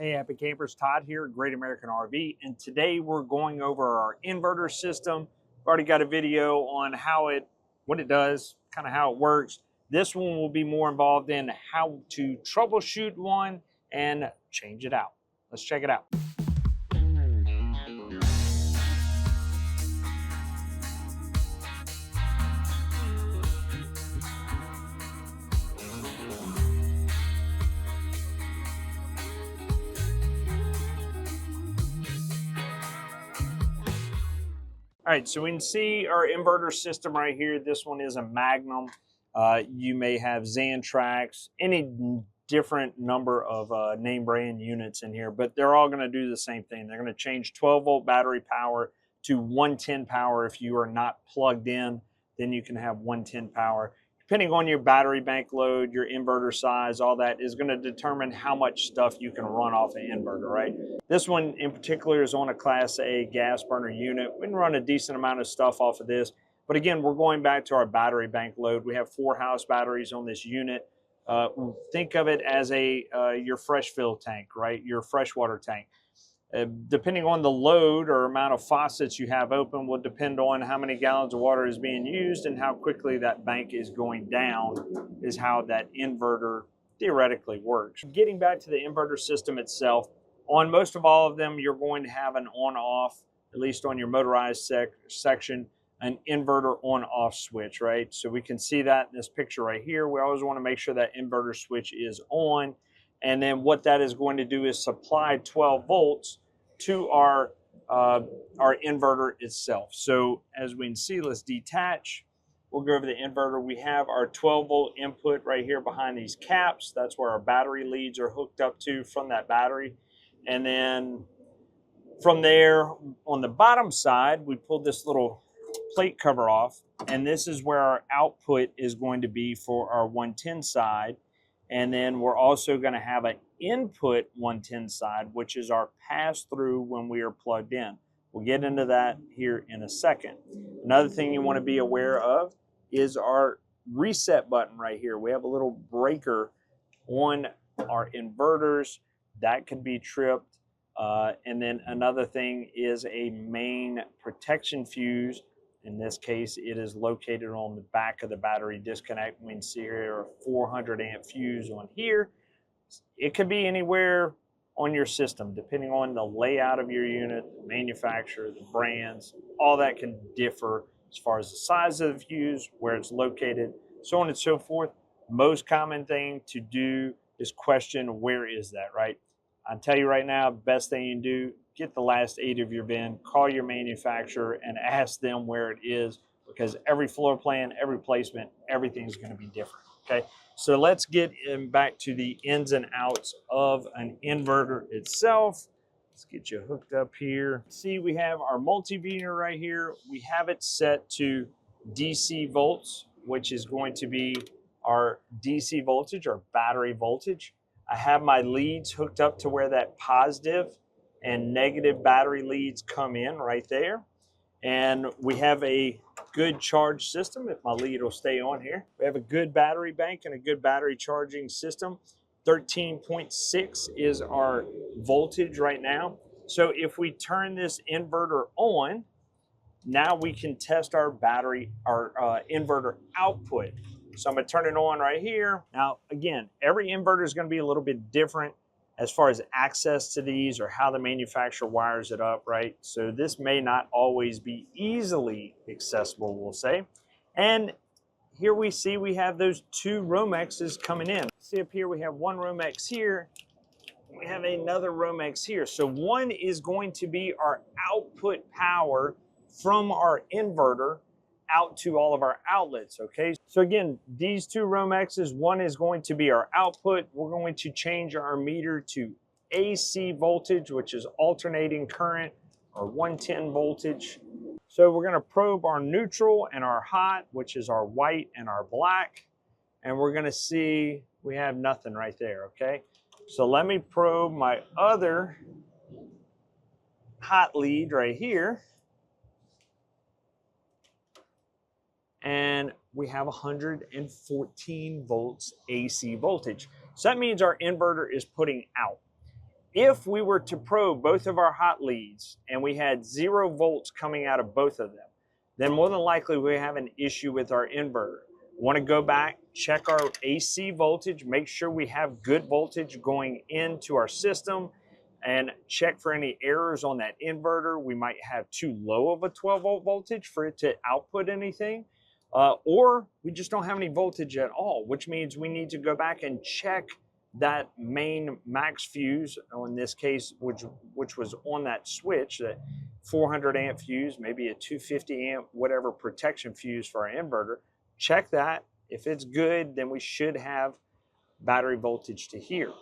Hey, happy campers, Todd here at Great American RV, and today we're going over our inverter system. I've already got a video on what it does, kind of how it works. This one will be more involved in how to troubleshoot one and change it out. Let's check it out. All right, so we can see our inverter system right here. This one is a Magnum. You may have Xantrax, any different number of name brand units in here, but they're all going to do the same thing. They're going to change 12-volt battery power to 110 power. If you are not plugged in, then you can have 110 power. Depending on your battery bank load, your inverter size, all that is going to determine how much stuff you can run off an inverter, right? This one in particular is on a Class A gas burner unit. We can run a decent amount of stuff off of this. But again, we're going back to our battery bank load. We have 4 house batteries on this unit. Think of it as your fresh fill tank, right? Your freshwater tank. Depending on the load or amount of faucets you have open will depend on how many gallons of water is being used and how quickly that bank is going down is how that inverter theoretically works. Getting back to the inverter system itself, on most of all of them, you're going to have an on-off, at least on your motorized section, an inverter on-off switch, right? So we can see that in this picture right here. We always want to make sure that inverter switch is on. And then what that is going to do is supply 12 volts to our inverter itself. So as we can see, let's detach. We'll go over the inverter. We have our 12-volt input right here behind these caps. That's where our battery leads are hooked up to from that battery. And then from there, on the bottom side, we pulled this little plate cover off. And this is where our output is going to be for our 110 side. And then we're also going to have an input 110 side, which is our pass-through when we are plugged in. We'll get into that here in a second. Another thing you want to be aware of is our reset button right here. We have a little breaker on our inverters that can be tripped. And then another thing is a main protection fuse. In this case, it is located on the back of the battery disconnect. We can see here a 400 amp fuse on here. It could be anywhere on your system, depending on the layout of your unit, the manufacturer, the brands, all that can differ as far as the size of the fuse, where it's located, so on and so forth. Most common thing to do is question, where is that, right? I'll tell you right now, best thing you can do, get the last 8 of your bin, call your manufacturer and ask them where it is, because every floor plan, every placement, everything's going to be different, okay? So let's get back to the ins and outs of an inverter itself. Let's get you hooked up here. See, we have our multimeter right here. We have it set to DC volts, which is going to be our DC voltage, our battery voltage. I have my leads hooked up to where that positive and negative battery leads come in right there. And we have a good charge system, if my lead will stay on here. We have a good battery bank and a good battery charging system. 13.6 is our voltage right now. So if we turn this inverter on, now we can test our inverter output. So I'm going to turn it on right here. Now, again, every inverter is going to be a little bit different as far as access to these or how the manufacturer wires it up, right? So this may not always be easily accessible, we'll say. And here we see we have those 2 Romexes coming in. See up here, we have 1 Romex here. We have another Romex here. So one is going to be our output power from our inverter out to all of our outlets, okay? So again, these 2 Romexes, one is going to be our output. We're going to change our meter to AC voltage, which is alternating current, or 110 voltage. So we're gonna probe our neutral and our hot, which is our white and our black. And we're gonna see we have nothing right there, okay? So let me probe my other hot lead right here. And we have 114 volts AC voltage. So that means our inverter is putting out. If we were to probe both of our hot leads and we had 0 volts coming out of both of them, then more than likely we have an issue with our inverter. We want to go back, check our AC voltage, make sure we have good voltage going into our system, and check for any errors on that inverter. We might have too low of a 12-volt voltage for it to output anything, or we just don't have any voltage at all, which means we need to go back and check that main max fuse, in this case, which was on that switch, that 400 amp fuse, maybe a 250 amp, whatever protection fuse for our inverter. Check that. If it's good, then we should have battery voltage to here.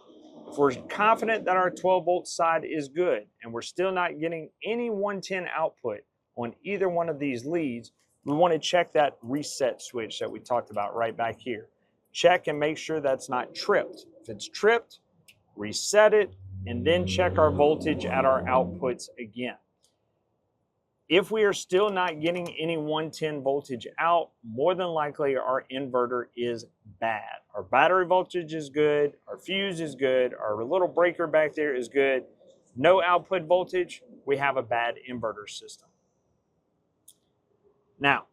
If we're confident that our 12 volt side is good and we're still not getting any 110 output on either one of these leads, we want to check that reset switch that we talked about right back here. Check and make sure that's not tripped. If it's tripped, reset it, and then check our voltage at our outputs again. If we are still not getting any 110 voltage out, more than likely our inverter is bad. Our battery voltage is good, our fuse is good, our little breaker back there is good. No output voltage, we have a bad inverter system. Now,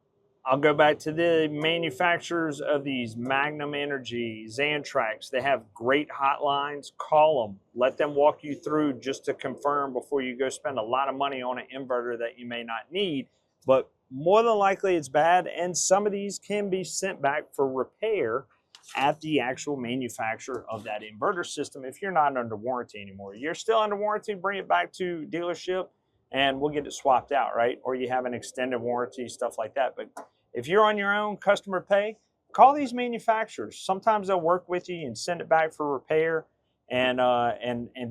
I'll go back to the manufacturers of these Magnum Energy, Xantrax. They have great hotlines. Call them. Let them walk you through just to confirm before you go spend a lot of money on an inverter that you may not need. But more than likely it's bad, and some of these can be sent back for repair at the actual manufacturer of that inverter system if you're not under warranty anymore. You're still under warranty, bring it back to dealership and we'll get it swapped out, right? Or you have an extended warranty, stuff like that. But if you're on your own, customer pay, call these manufacturers. Sometimes they'll work with you and send it back for repair and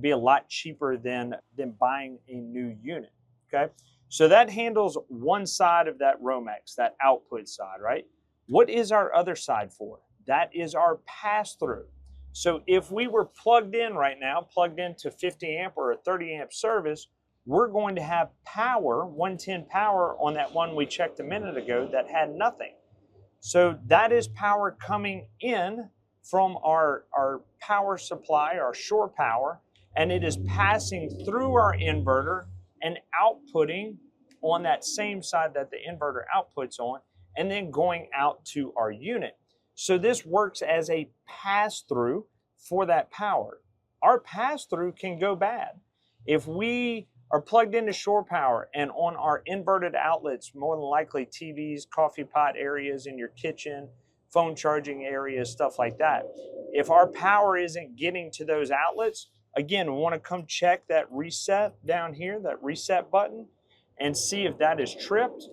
be a lot cheaper than buying a new unit, okay? So that handles one side of that Romex, that output side, right? What is our other side for? That is our pass-through. So if we were plugged in right now, plugged into 50 amp or a 30 amp service, we're going to have power, 110 power on that one we checked a minute ago that had nothing. So that is power coming in from our power supply, our shore power, and it is passing through our inverter and outputting on that same side that the inverter outputs on, and then going out to our unit. So this works as a pass-through for that power. Our pass-through can go bad. If we are plugged into shore power and on our inverted outlets, more than likely TVs, coffee pot areas in your kitchen, phone charging areas, stuff like that. If our power isn't getting to those outlets, again, we want to come check that reset down here, that reset button, and see if that is tripped.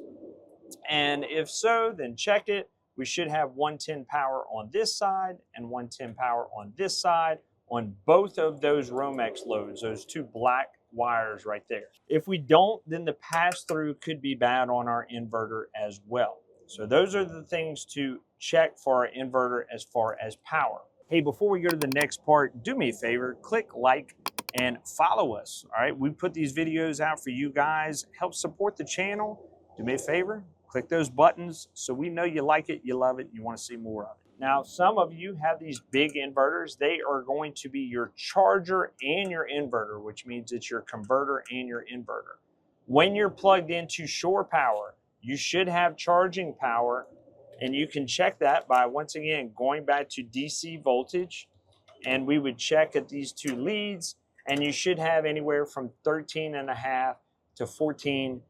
And if so, then check it. We should have 110 power on this side and 110 power on this side on both of those Romex loads, those two black wires right there. If we don't, then the pass-through could be bad on our inverter as well. So those are the things to check for our inverter as far as power. Hey, before we go to the next part, do me a favor, click like and follow us. All right, we put these videos out for you guys, help support the channel. Do me a favor, click those buttons so we know you like it, you love it, you want to see more of it. Now, some of you have these big inverters. They are going to be your charger and your inverter, which means it's your converter and your inverter. When you're plugged into shore power, you should have charging power, and you can check that by, once again, going back to DC voltage, and we would check at these two leads, and you should have anywhere from 13.5 to 14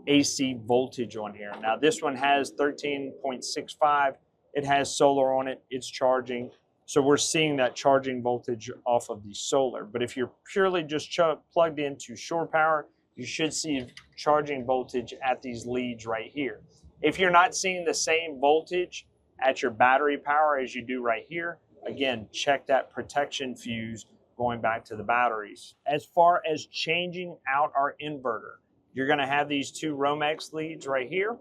AC voltage on here. Now, this one has 13.65. It has solar on it, it's charging. So we're seeing that charging voltage off of the solar. But if you're purely just plugged into shore power, you should see charging voltage at these leads right here. If you're not seeing the same voltage at your battery power as you do right here, again, check that protection fuse going back to the batteries. As far as changing out our inverter, you're gonna have these two Romex leads right here.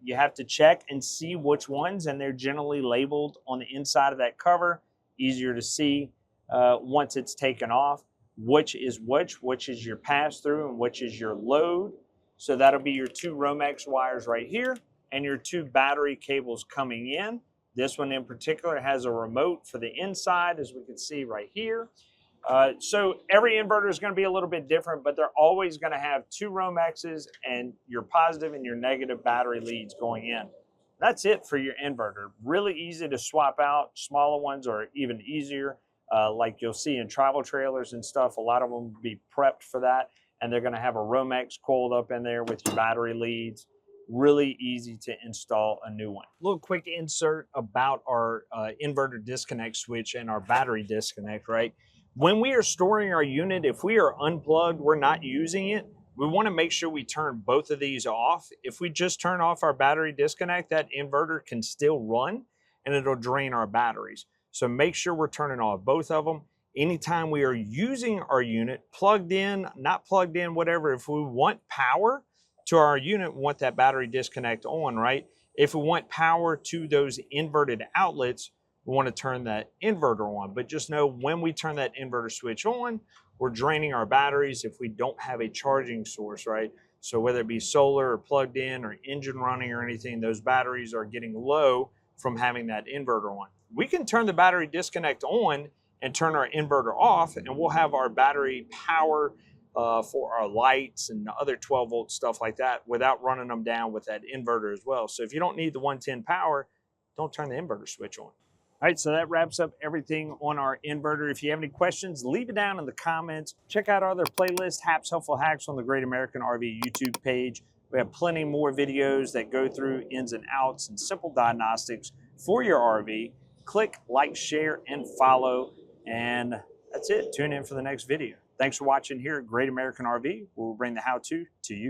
You have to check and see which ones, and they're generally labeled on the inside of that cover. Easier to see once it's taken off, which is your pass-through and which is your load. So that'll be your two Romex wires right here and your two battery cables coming in. This one in particular has a remote for the inside, as we can see right here. So every inverter is going to be a little bit different, but they're always going to have two Romexes and your positive and your negative battery leads going in. That's it for your inverter. Really easy to swap out. Smaller ones are even easier. Like you'll see in travel trailers and stuff, a lot of them will be prepped for that, and they're going to have a Romex coiled up in there with your battery leads. Really easy to install a new one. A little quick insert about our inverter disconnect switch and our battery disconnect, right? When we are storing our unit, if we are unplugged, we're not using it, we want to make sure we turn both of these off. If we just turn off our battery disconnect, that inverter can still run and it'll drain our batteries. So make sure we're turning off both of them. Anytime we are using our unit, plugged in, not plugged in, whatever, if we want power to our unit, we want that battery disconnect on, right? If we want power to those inverted outlets, we want to turn that inverter on. But just know when we turn that inverter switch on, we're draining our batteries if we don't have a charging source, right? So whether it be solar or plugged in or engine running or anything, those batteries are getting low from having that inverter on. We can turn the battery disconnect on and turn our inverter off, and we'll have our battery power for our lights and other 12 volt stuff like that without running them down with that inverter as well. So if you don't need the 110 power, don't turn the inverter switch on. All right, so that wraps up everything on our inverter. If you have any questions, leave it down in the comments. Check out our other playlist, Haps Helpful Hacks, on the Great American RV YouTube page. We have plenty more videos that go through ins and outs and simple diagnostics for your RV. Click, like, share, and follow. And that's it. Tune in for the next video. Thanks for watching here at Great American RV, where we'll bring the how-to to you.